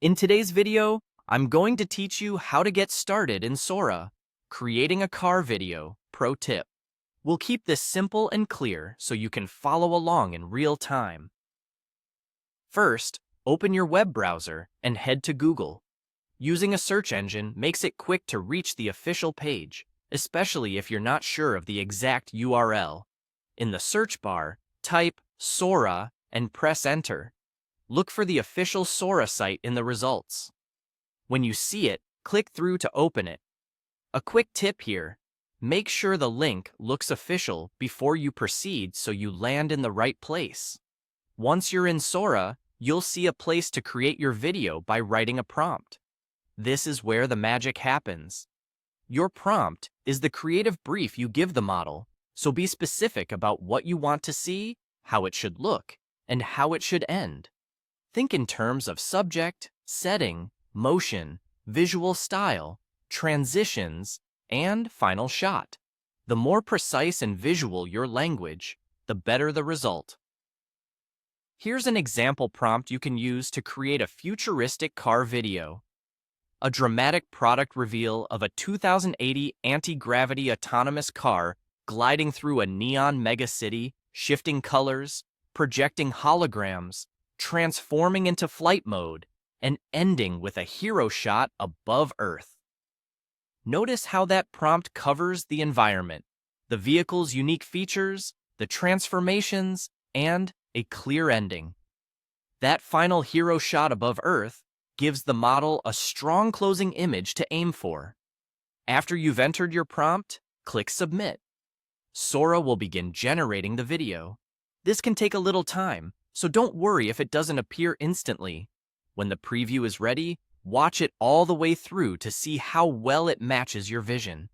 In today's video, I'm going to teach you how to get started in Sora, creating a car video. Pro tip. We'll keep this simple and clear so you can follow along in real time. First, open your web browser and head to Google. Using a search engine makes it quick to reach the official page, especially if you're not sure of the exact URL. In the search bar, type Sora and press enter. Look for the official Sora site in the results. When you see it, click through to open it. A quick tip here: make sure the link looks official before you proceed so you land in the right place. Once you're in Sora, you'll see a place to create your video by writing a prompt. This is where the magic happens. Your prompt is the creative brief you give the model, so be specific about what you want to see, how it should look, and how it should end. Think in terms of subject, setting, motion, visual style, transitions, and final shot. The more precise and visual your language, the better the result. Here's an example prompt you can use to create a futuristic car video. A dramatic product reveal of a 2080 anti-gravity autonomous car gliding through a neon megacity, shifting colors, projecting holograms, transforming into flight mode, and ending with a hero shot above Earth. Notice how that prompt covers the environment, the vehicle's unique features, the transformations, and a clear ending. That final hero shot above Earth gives the model a strong closing image to aim for. After you've entered your prompt, click Submit. Sora will begin generating the video. This can take a little time, so don't worry if it doesn't appear instantly. When the preview is ready, watch it all the way through to see how well it matches your vision.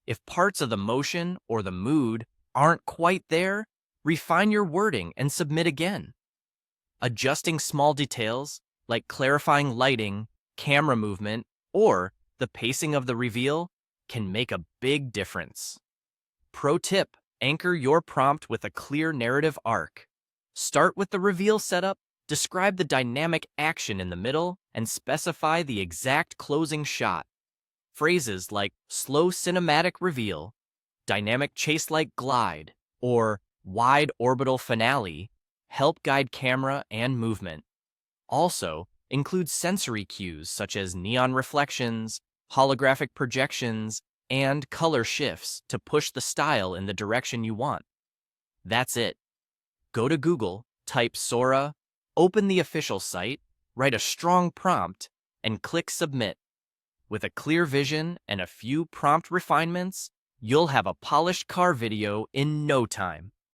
If parts of the motion or the mood aren't quite there, refine your wording and submit again. Adjusting small details, like clarifying lighting, camera movement, or the pacing of the reveal, can make a big difference. Pro tip: anchor your prompt with a clear narrative arc. Start with the reveal setup, describe the dynamic action in the middle, and specify the exact closing shot. Phrases like slow cinematic reveal, dynamic chase-like glide, or wide orbital finale help guide camera and movement. Also, include sensory cues such as neon reflections, holographic projections, and color shifts to push the style in the direction you want. That's it. Go to Google, type Sora, open the official site, write a strong prompt, and click Submit. With a clear vision and a few prompt refinements, you'll have a polished car video in no time.